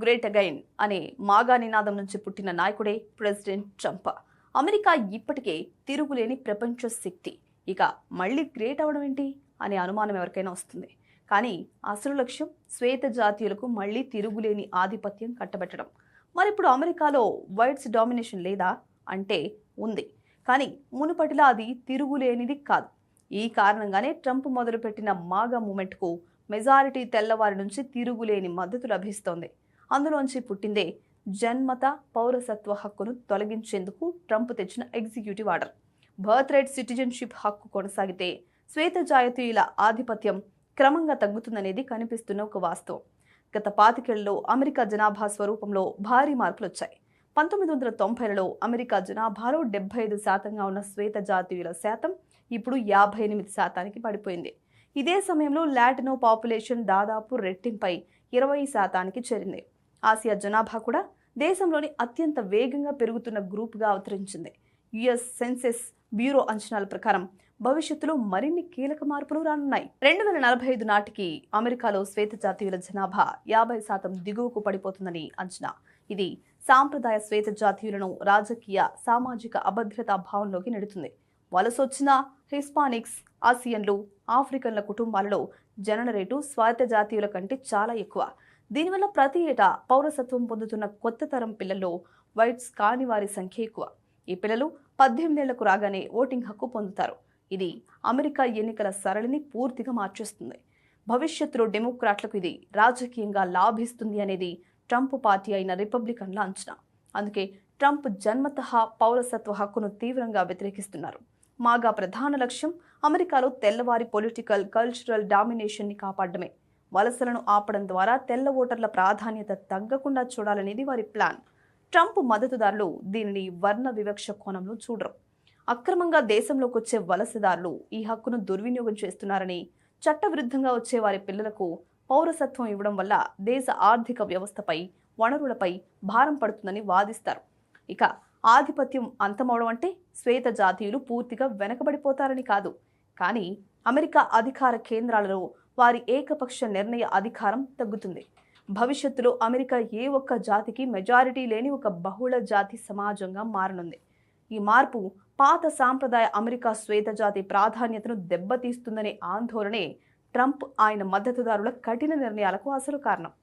Great again అనే మాగా నినాదం నుంచి పుట్టిన నాయకుడే ప్రెసిడెంట్ ట్రంప్. అమెరికా ఇప్పటికే తిరుగులేని ప్రపంచ శక్తి. ఇక మళ్ళీ గ్రేట్ అవడం ఏంటి అనే అనుమానం ఎవరికైనా వస్తుంది. కానీ అసలు లక్ష్యం శ్వేత జాతీయులకు మళ్ళీ తిరుగులేని ఆధిపత్యం కట్టబెట్టడం. మరి ఇప్పుడు అమెరికాలో వైట్స్ డామినేషన్ లేదా అంటే ఉంది. కానీ మునుపటిలా అది తిరుగులేనిది కాదు. ఈ కారణంగానే ట్రంప్ మొదలుపెట్టిన మాగా మూమెంట్కు మెజారిటీ తెల్లవారి నుంచి తిరుగులేని మద్దతు లభిస్తోంది. అందులోంచి పుట్టిందే జన్మత పౌరసత్వ హక్కును తొలగించేందుకు ట్రంప్ తెచ్చిన executive order. Birth right citizenship హక్కు కొనసాగితే శ్వేత జాతీయుల ఆధిపత్యం క్రమంగా తగ్గుతుందనేది కనిపిస్తున్న ఒక వాస్తవం. గత 25 ఏళ్లలో అమెరికా జనాభా స్వరూపంలో భారీ మార్పులు వచ్చాయి. 1990లలో అమెరికా జనాభాలో 75% ఉన్న శ్వేత జాతీయుల శాతం ఇప్పుడు 58% పడిపోయింది. ఇదే సమయంలో లాటినో పాపులేషన్ దాదాపు రెట్టింపై 20% చేరింది. ఆసియా జనాభా కూడా దేశంలోని అత్యంత వేగంగా పెరుగుతున్న గ్రూప్గా అవతరించింది. యుఎస్ సెన్సెస్ బ్యూరో అంచనాల ప్రకారం భవిష్యత్తులో మరిన్ని కీలక మార్పులు రానున్నాయి. 2045 నాటికి అమెరికాలో శ్వేత జాతీయుల జనాభా 50% దిగువకు పడిపోతుందని అంచనా. ఇది సాంప్రదాయ శ్వేత జాతీయులను రాజకీయ సామాజిక అభద్రతా భావంలోకి నెడుతుంది. వలసొచ్చిన హిస్పానిక్స్, ఆసియన్లు, ఆఫ్రికన్ల కుటుంబాలలో జనన రేటు శ్వేత జాతీయుల కంటే చాలా ఎక్కువ. దీనివల్ల ప్రతి ఏటా పౌరసత్వం పొందుతున్న కొత్త తరం పిల్లల్లో వైట్స్ కాని వారి సంఖ్య ఎక్కువ. ఈ పిల్లలు 18 ఏళ్లకు రాగానే ఓటింగ్ హక్కు పొందుతారు. ఇది అమెరికా ఎన్నికల సరళిని పూర్తిగా మార్చేస్తుంది. భవిష్యత్తులో డెమోక్రాట్లకు ఇది రాజకీయంగా లాభిస్తుంది అనేది ట్రంప్ పార్టీ అయిన రిపబ్లికన్ల అంచనా. అందుకే ట్రంప్ జన్మతః పౌరసత్వ హక్కును తీవ్రంగా వ్యతిరేకిస్తున్నారు. మాగా ప్రధాన లక్ష్యం అమెరికాలో తెల్లవారి పొలిటికల్, కల్చరల్ డామినేషన్ని కాపాడమే. వలసలను ఆపడం ద్వారా తెల్ల ఓటర్ల ప్రాధాన్యత తగ్గకుండా చూడాలనేది వారి ప్లాన్. ట్రంప్ మద్దతుదారులు దీనిని వర్ణ వివక్ష కోణంలో చూడరు. అక్రమంగా దేశంలోకి వచ్చే వలసదారులు ఈ హక్కును దుర్వినియోగం చేస్తున్నారని, చట్టవిరుద్ధంగా వచ్చే వారి పిల్లలకు పౌరసత్వం ఇవ్వడం వల్ల దేశ ఆర్థిక వ్యవస్థపై, వనరులపై భారం పడుతుందని వాదిస్తారు. ఇక ఆధిపత్యం అంతమవడం అంటే శ్వేత జాతీయులు పూర్తిగా వెనకబడిపోతారని కాదు. కానీ అమెరికా అధికార కేంద్రాలలో వారి ఏకపక్ష నిర్ణయ అధికారం తగ్గుతుంది. భవిష్యత్తులో అమెరికా ఏ ఒక్క జాతికి మెజారిటీ లేని ఒక బహుళ జాతి సమాజంగా మారనుంది. ఈ మార్పు పాత సాంప్రదాయ అమెరికా శ్వేత జాతి ప్రాధాన్యతను దెబ్బతీస్తుందనే ఆందోళనే ట్రంప్, ఆయన మద్దతుదారుల కఠిన నిర్ణయాలకు అసలు కారణం.